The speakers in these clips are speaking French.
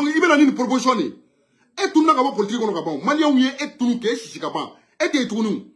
Donc il y a une proposition. Et tout le monde politique qu'on a bon. Malien et tout que chichikapan. Et que tout nous.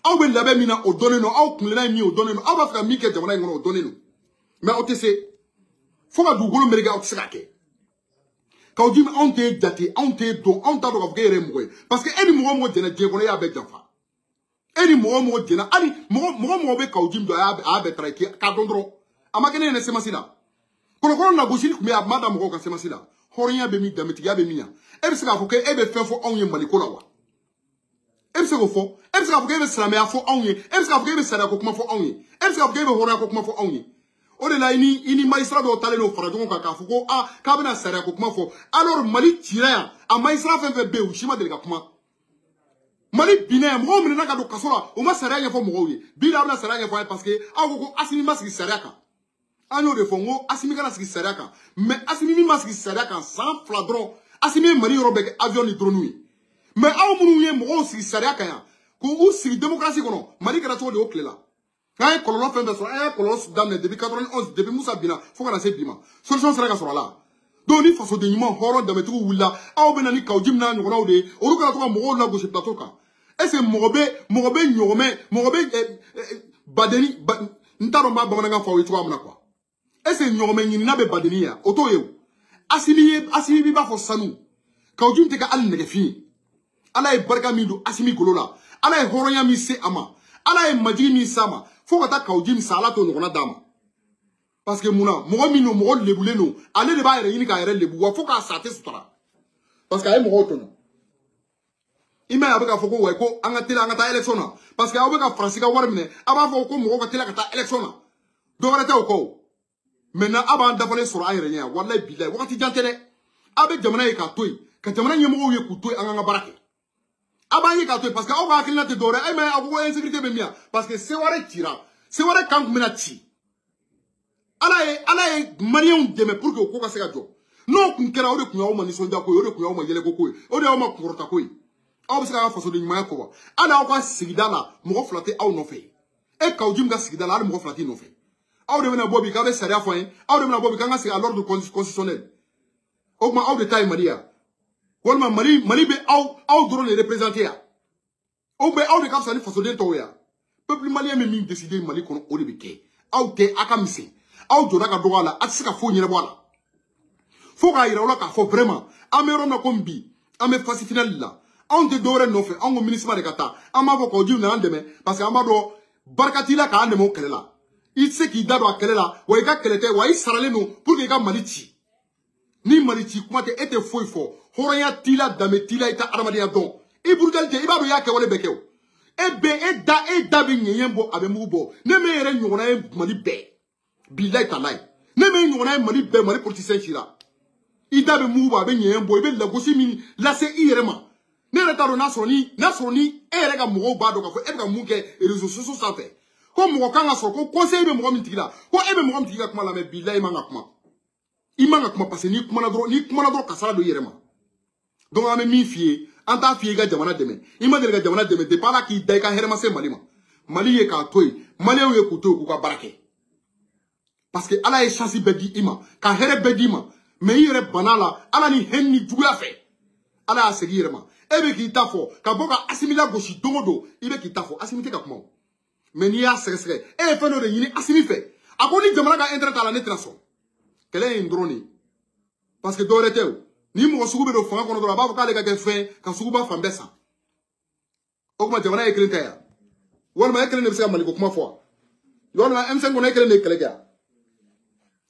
Aw be labɛn min na o dɔnnen don aw kunlena min o dɔnnen don aw b'a fɛ ka min kɛ jamana in kɔnɔ o dɔnnen don mais aw tɛ se fo ka dugukolo meleke aw tɛ se ka kɛ k'aw di anw tɛ jate anw tɛ dɔn anw t'a dɔn k'a fɔ k'e yɛrɛ ye mɔgɔ ye parce que e ni mɔgɔ o mɔgɔ jɛnna diɲɛ kɔnɔ e y'a bɛɛ janfa e ni mɔgɔ o mɔgɔ jɛnna hali mɔgɔ bɛ k'aw di min dɔn a y'a bɛɛ taara k'a dɔn dɔrɔn a ma kɛ ne ɲɛna semasi la kɔnɔkɔnɔ na gosili tun bɛ yen a tun b'a da mɔgɔw ka semasi la hɔrɔnya bɛ min danbetigiya bɛ min yan e bɛ se k'a fɔ k'e bɛ fɛn fɔ anw ye maliko la wa e bɛ se k'o fɔ e bɛ se k'a fɔ k'e bɛ silamɛya fɔ anw ye e bɛ se k'a fɔ k'e bɛ sariya ko kuma fɔ anw ye e bɛ se k'a fɔ k'e bɛ hɔrɔnya ko kuma fɔ anw ye o de la i ni magistrat dɔw talen n'o fara ɲɔgɔn kan k'a fɔ ko k'a bɛna sariya ko kuma fɔ alors Mali cira yan a magistrat fɛn fɛn bɛ yen u si ma deli ka kuma Mali binna yan mɔgɔw minɛna ka don kaso la u ma sariya ɲɛfɔ mɔgɔw ye bi la a bɛna sariya ɲɛfɔ a ye parce que aw ko ko Asimi ma sigi sariya kan an y'o de fɔ n ko Asimi kana sigi sariya kan mais Asimi min ma sigi sariya kan san 2 dɔrɔn Asimi ye Mali yɔrɔ bɛɛ kɛ avion ni drone ye mais aw minnu ye mɔgɔw sigi sariya kan yan k'u sigi démocratie kɔnɔ Mali kɛra cogo de o tile la an ye kɔlɔlɔ fɛn fɛn sɔrɔ an ye kɔlɔlɔ daminɛ depuis 91 depuis Musa binna fo ka na se bi ma solution sera ka sɔrɔ a la donc ni fasoden ɲuman hɔrɔn danbetigiw wulila aw bɛ na ni kawji min n'a ɲɔgɔnnaw de ye olu kana to ka mɔgɔw lagosi plateau kan est ce que mɔgɔ bɛ ɲɔgɔmɛ mɔgɔ bɛ badeni n t'a dɔn n b'a bamanankan fɔ aw ye cogoya min na quoi est ce que ɲɔgɔmɛ ɲinina bɛ badeni yan o t'o ye o Asimi b'a fɔ sanu kawji tɛ kɛ hali nɛgɛfin ye ala ye barika min don Asimi golo la ala ye hɔrɔnya min se a ma ala ye majigi min s'a ma fo ka taa kawji min sa ala t'o ɲɔgɔnna d'a ma parce que mun na mɔgɔ min don mɔgɔ lebulen don ale de b'a yɛrɛ ɲini k'a yɛrɛ lebu wa fo k'a sa a tɛ sutura parce que a ye mɔgɔw tɔɲɔ i m'a ye a bɛ k'a fɔ ko wa ko an ka teli an ka taa élection na parce que aw bɛ ka Faransi ka wari minɛ a b'a fɔ ko mɔgɔw ka teli ka taa élection na dɔwɛrɛ tɛ o kɔ o maintenant a b'an dafalen sɔrɔ an yɛrɛ ɲɛ yan walayi bilayi wagati jan tɛ dɛ a bɛ jamana ye k'a to yen ka jamana ɲɛmɔgɔw ye k'u to yen an k'an ka baara kɛ a b'an ye k'a to yen parce que aw ka hakilina tɛ dɔwɛrɛ e m'a ye a ko insécurité bɛ min yan parce que Seware cira Seware kan tun bɛna ci ala ye maliyɛnw dɛmɛ pour que o ko ka se ka jɔ n'o tun kɛra o de tun y'aw ma nisɔndiya ko ye o de tun y'aw ma yɛlɛko ko ye o de y'aw ma kunkɔrɔta ko ye aw bɛ se k'a ka fasoden ɲumanya kɔ wa hali aw ka sigida la mɔgɔ 2 tɛ aw nɔfɛ e kawji min ka sigida la hali mɔgɔ 2 t'i nɔfɛ aw de bɛna bɔ bi k'a bɛ sariya fɔ an ye aw de bɛna bɔ bi k'an ka segin à l'ordre constitutionnel o tuma aw de ta ye Mali yan walima Mali bɛ aw dɔrɔn de représenté yan o bɛ aw de ka fisa ni fasoden tɔw yan peuple malien bɛ min décider Mali kɔnɔ o de bɛ kɛ aw tɛ a ka misɛn aw jɔda ka dɔgɔ a la a tɛ se ka foyi ɲɛnabɔ a la fo k'a yira aw la k'a fɔ vraiment an bɛ yɔrɔ min na komi bi an bɛ phase finale la anw tɛ dɔwɛrɛ nɔfɛ anw ko MINUSMA de ka taa an b'a fɔ k'aw na an dɛmɛ parce que an b'a dɔn barika t'i la k'an dɛmɛ o kɛlɛ la i tɛ se k'i da don a kɛlɛ la wa i ka kɛlɛ tɛ wa i saralen don pour que i ka Mali ci ni Mali ci kuma tɛ e tɛ foyi fɔ hɔrɔnya t'i la danbe t'i la i tɛ adamadenya dɔn i burudali tɛ i b'a dɔn i y'a kɛwale bɛɛ kɛ o e da bɛ ɲɛɲɛ bɔ a bɛ mugu bɔ ne m'e yɛrɛ ɲɔgɔnna ye Mali bɛɛ bilayi talayi ne m'e ɲɔgɔnna ye Mali bɛɛ Mali politicien si la i da bɛ mugu bɔ a bɛ ɲɛɲɛ bɔ i bɛ lagosi min lase i yɛrɛ ma ne yɛrɛ t'a dɔn n'a sɔrɔ ni e yɛrɛ ka mɔgɔw b'a dɔn k'a fɔ e bɛ ka mun kɛ réseaux sociaux sanfɛ ko mɔgɔ kan ka sɔrɔ ko conseil bɛ mɔgɔ min tigi la ko e bɛ mɔgɔ min tigi ka kuma lamɛn bilayi i man ka kuma i man ka kuma parce que n'i kumana dɔrɔn kasara don i yɛrɛ ma donc an bɛ min f'i ye an t'a f'i ye i ka jamana dɛmɛ i ma deli ka jamana dɛmɛ depuis ala k'i da i ka hɛrɛ ma se Mali ma Mali ye k'a to yen maliyɛnw ye k'u to yen k'u ka baara kɛ parce que ala ye chance bɛɛ di i ma ka hɛrɛ bɛɛ d'i ma mais i yɛrɛ banna la ala ni hɛn ni juguya fɛ ala y'a segin i yɛrɛ ma e bɛ k'i ta fɔ ka bɔ ka Asimi lagosi don o don i bɛ k'i ta fɔ Asimi tɛ ka kuma o mais n'i y'a sɛgɛsɛgɛ e ye fɛn dɔ de ɲini Asimi fɛ a ko ni jamana ka intérêt t'a la ne tɛna sɔn kɛlɛ in dɔrɔn de parce que dɔwɛrɛ tɛ o ni mɔgɔ sugu bɛ don fanga kɔnɔ dɔrɔn a b'a fɔ k'ale ka kɛ fɛn ka suguba fan bɛɛ san o tuma jamana ye kelen tɛ yan walima e kelen de bɛ se ka Maliko kuma fɔ walima M5 kɔnɔ e kelen de ye kɛlɛ kɛ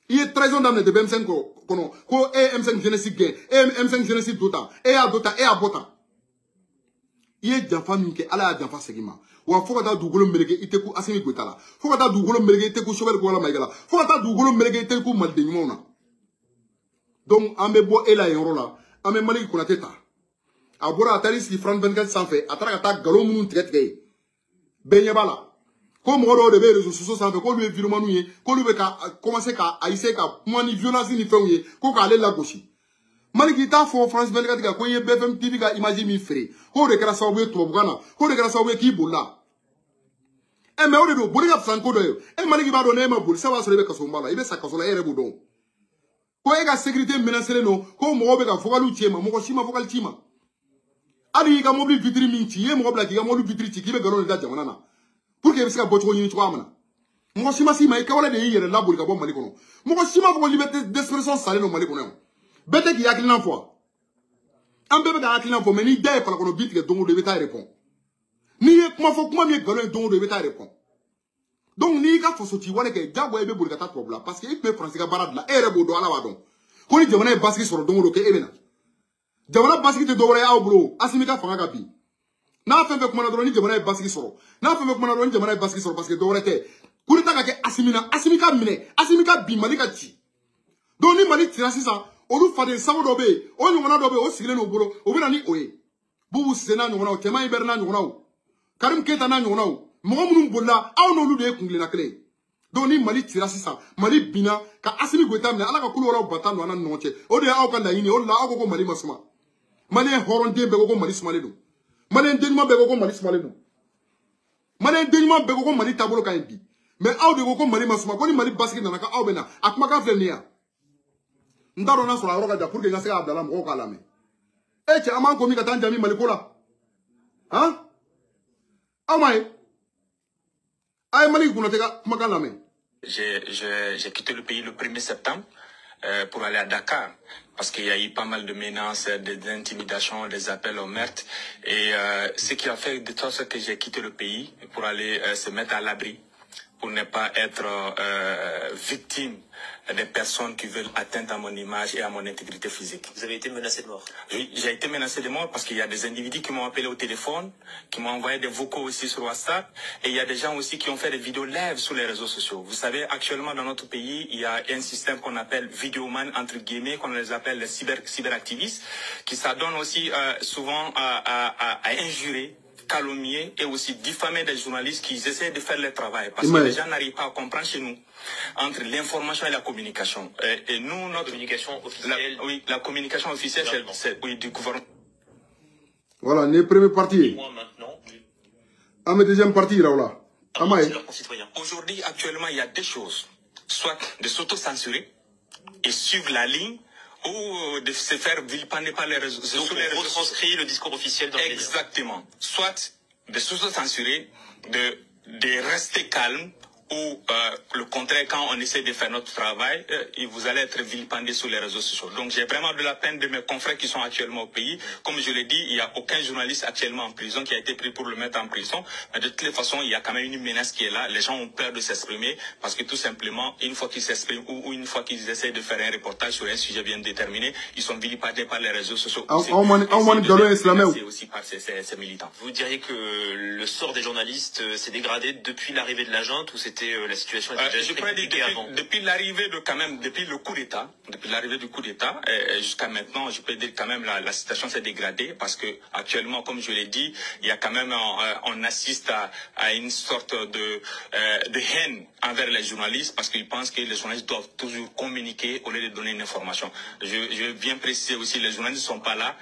i ye trahison daminɛ depuis M5 kɔnɔ ko e ye M5 jeunesse gɛn e ye M5 jeunesse do tan e y'a do tan e y'a bɔ tan i ye janfa min kɛ ala y'a janfa segin ma wa fo ka taa dugukolo meleke i tɛ ku Asimi Goyita la fo ka taa dugukolo meleke i tɛ ku Sobɛli Kɔgɔla Mayiga la fo ka taa dugukolo meleke i tɛ ku maliden ɲumanw na donc an bɛ bɔ e la yen yɔrɔ la an bɛ Maliki Konate ta a bɔra a taara i sigi France 24 sanfɛ a taara ka taa nkalon minnu tigɛ yen bɛɛ ɲɛ b'a la ko mɔgɔ dɔw de bɛ réseaux sociaux sanfɛ k'olu ye videoman ye k'olu bɛ ka commencer ka essayer ka kuma ni violence ni fɛnw ye ko k'ale lagosi Maliki t'a fɔ France 24 kan ko n ye BFM TV ka image min feere k'o de kɛra sababu ye tubabukan na k'o de kɛra sababu ye k'i bolila mais o de don boli ka fisa ni ko dɔ ye Maliki b'a dɔn n'e ma boli ça b'a sɔrɔ i bɛ kaso ba la i bɛ sa kaso la e yɛrɛ b'o dɔn ko e ka sécurité menacé no ko mo be ka fokalu tiema mo ko sima fokal tiema ali ka mobile vitri min ti e mo bla ki ka mobile vitri ti ki be galo da jamana na pour que e be se ka boto ni to amana mo sima sima e ka wala de yere laburi ka bo mali kono mo ko sima fo liberté d'expression sale no mali kono bete ki yakilina fo an bebe da yakilina fo mais ni day fala kono bitige dongo de beta répond ni e kuma fo kuma mi galo dongo de beta répond donc ni ka fo soti wala ke jago e be buri ka ta problème parce que il peut français ka barad la ere bo do ala wa don ko ni jamana e baski soro dongo do ke ebena jamana baski te do wala ya bro asimi ka fanga ka bi na fe kuma na do ni jamana e baski soro na fe kuma na do ni jamana e baski soro parce que do wala te kuri ta ka ke asimi ka mine asimi ka bi mali ka ci donc ni mali tira sisan olu faden sago do be o nyongona do be o sigile no bolo o bena ni oye bubu sena nyongona o tema iberna nyongona o karim keta na nyongona o mo munum bolla aw no lu de kungle na kle donc ni mali tira sisan mali bina ka asimi goita mine ala ka kulu wala batan no na nonche o de aw ka la yini o la aw ko mali masuma mali horon de be ko mali sumale do mali denima be ko mali sumale do mali denima be ko mali tabolo ka bi mais aw de ko mali masuma ko ni mali baski na ka aw bena akuma ka flenia ndaro na sura roga da pour que ngase ka abdala mo ka lame e che aman ko mi ka tan jami mali kola hein amay ay mali kuna te ka kuma ka lame. J'ai quitté le pays le 1er septembre pour aller à Dakar parce qu'il y a eu pas mal de menaces, des intimidations, des appels au meurtre et ce qui a fait de toute façon que j'ai quitté le pays pour aller se mettre à l'abri pour ne pas être victime des personnes qui veulent atteindre à mon image et à mon intégrité physique. Vous avez été menacé de mort? Oui, j'ai été menacé de mort parce qu'il y a des individus qui m'ont appelé au téléphone, qui m'ont envoyé des vocaux aussi sur WhatsApp, et il y a des gens aussi qui ont fait des vidéos live sur les réseaux sociaux. Vous savez, actuellement dans notre pays, il y a un système qu'on appelle vidéoman, entre guillemets, qu'on les appelle les cyberactivistes, qui s'adonnent aussi souvent à injurer, calomnier et aussi diffamer des journalistes qui essaient de faire leur travail. Parce que les gens n'arrivent pas à comprendre chez nous entre l'information et la communication. Et nous, notre communication officielle. La communication officielle, c'est du gouvernement. Voilà, les premiers partis. Moi maintenant. Ah, mais deuxième partie, là, voilà. Aujourd'hui, actuellement, il y a deux choses. Soit de s'auto-censurer et suivre la ligne, ou de se faire vilipender par les réseaux sociaux. Donc on retranscrit le discours officiel dans les médias. Exactement. Soit de s'auto-censurer, de rester calme, ou le contraire, quand on essaie de faire notre travail, vous allez être vilipendé sur les réseaux sociaux. Donc j'ai vraiment de la peine de mes confrères qui sont actuellement au pays. Comme je l'ai dit, il n'y a aucun journaliste actuellement en prison qui a été pris pour le mettre en prison. Mais de toutes les façons, il y a quand même une menace qui est là. Les gens ont peur de s'exprimer parce que tout simplement, une fois qu'ils s'expriment ou une fois qu'ils essaient de faire un reportage sur un sujet bien déterminé, ils sont vilipendés par les réseaux sociaux. C'est aussi par ces militants. Vous diriez que le sort des journalistes s'est dégradé depuis l'arrivée de la junte ou c'était la situation était déjà très compliquée avant? Depuis l'arrivée depuis le coup d'État, depuis l'arrivée du coup d'État, jusqu'à maintenant, je peux dire quand même la situation s'est dégradée parce que actuellement, comme je l'ai dit, il y a quand même, on assiste à une sorte de haine envers les journalistes parce qu'ils pensent que les journalistes doivent toujours communiquer au lieu de donner une information. Je veux bien préciser aussi, les journalistes ne sont pas là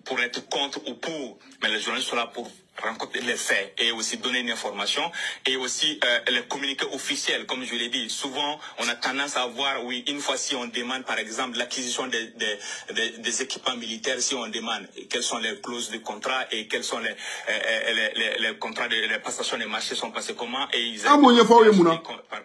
pour être contre ou pour, mais les journalistes sont là pour rencontrer les faits et aussi donner une information et aussi les communiqués officiels, comme je l'ai dit. Souvent, on a tendance à voir, oui, une fois si on demande par exemple l'acquisition des équipements militaires, si on demande quelles sont les clauses de contrat et quels sont les contrats de passation des marchés sont passés comment et ils par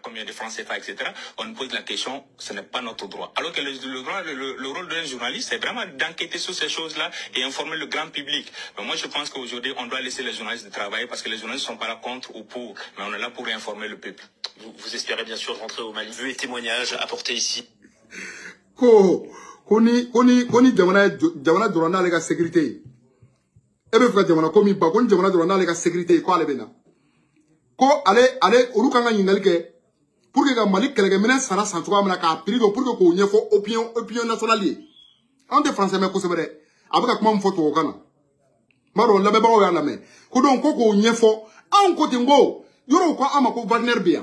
combien de francs CFA, etc. On nous pose la question, ce n'est pas notre droit. Alors que le rôle d'un journaliste, c'est vraiment d'enquêter sur ces choses-là et informer le grand public. Mais moi, je pense qu'aujourd'hui, on doit laisser les journalistes de travailler parce que les journalistes ne sont pas là contre ou pour, mais on est là pour informer le peuple. Vous espérez bien sûr rentrer au Mali. Vœux et témoignages apportés ici. Koni jamana dorana lega sécurité. Ebe fuka jamana komi ba koni jamana dorana lega sécurité ko ale bena. Ko ale olu kanga nyingal ke pour que Mali kelege mena sara santuka mena ka prido pour que ko nyefo opinion nationale. En de français mais ko sebere. Abaka kuma mfoto okana. Maro labe ba o ya lame ko don ko nyefo an ko tingo yoro ko ama ko Wagner bia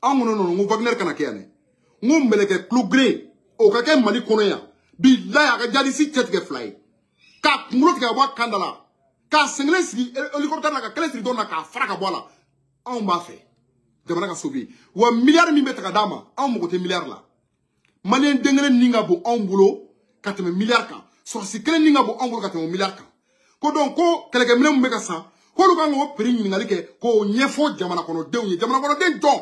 an no Wagner kana kiyane ngum meleke plus gré o ka ke Mali kono ya billahi ka jadi si tete ke fly ka ngulot ka wa kandala ka single sigi helicopter la ka kele sigi don na ka fraka bola an ba fe jamana ka sobi wa milliard mi beta ka dama an mo ko te milliard la malien dengene ninga bo ongulo kateme milliard kan sorsi kelen ninga bo ongulo kateme milliard kan ko donc ko keleke minem be ka san ko lu kan go prix ngali ke ko nyefo jamana kono den don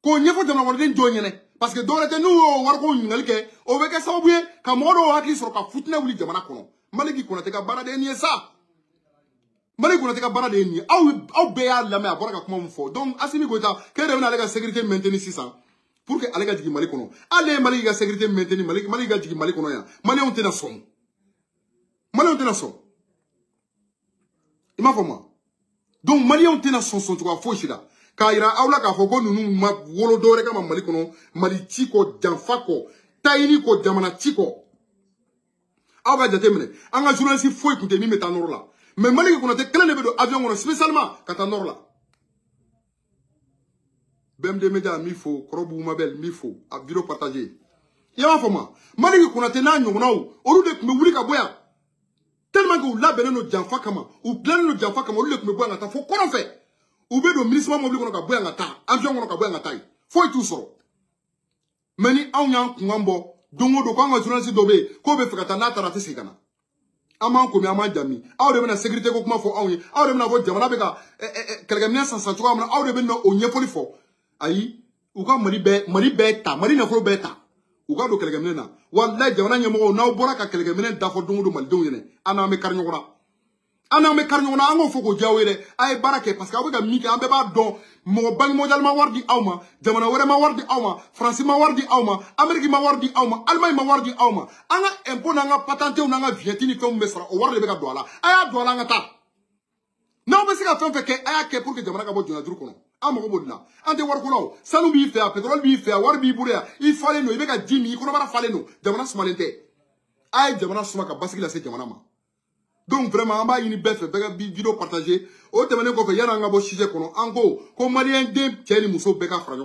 ko nyefo jamana kono den jonyene parce que dole te nous war ko ngali ke o be ke sabuye ka modo hakli soro ka futna wuli jamana kono maliki kono te ka barade ni sa maliki kono te ka barade ni aw be ya lame abora ka kuma mfo donc asimi goita ke de na le ka sécurité maintenir 600 pour que ale ka jigi mali kono ale mali ka sécurité maintenir mali ka jigi mali kono ya mali on te na son il m'a fait moi donc mali on te na son tu ka fo shida ka ira awla ka fo ko nunu ma wolo dore ka mali kono mali chiko janfako tayini ko jamana chiko awa jate mene anga journaliste foi kunte mi meta nord la mais mali ko na te kala ne be do avion kono spécialement kata nord la BMD Media mi fo Korobu Mabel mi fo a vidéo partagé ya fa ma mali ko na te na nyonaw oru de me wuli ka boya tellement que la beneno janfa kama ou beneno janfa kama oru de me boya ngata fo kono fe ou be do ministre mobile ko na ka boya ngata avion ko na ka boya ngata fo tout soro mani awnya ngombo dongo do ko nga journaliste dobe ko be fekata na tarate sigana ama ko mi ama jami aw de na sécurité ko kuma fo awye aw de na vo jamana be ka kelga mina sansa tuwa amna aw de be no onye foli fo ayi u ka mari beta mari na fo beta u ka do kelga mina wallahi jamana nyemo na bora ka kelga mina da fo dongo do mal dongo ne ana me karnyora ango fo ko jawere ay barake parce que aw be ka miki ambe ba don mo bang mondial ma wardi awma jamana wore ma wardi awma france ma wardi awma amerique ma wardi awma allemagne ma wardi awma anga impôt na nga patente na nga vietini fe mesra o warle be ka doala aya doala nga ta na be se ka fe ke aya ke pour que jamana ka bo jona dur kono amako bodna ante war ko law sanu bi fe pétrole bi fe war bi buria il fallait no ibe ka jimi ko no bara fallait no jamana sumalente ay jamana suma ka basiki la se jamana ma donc vraiment on va une bête vidéo partagée au témoin qu'on fait y a un gabo sujet qu'on a en gros comme malien des tiens muso beka frère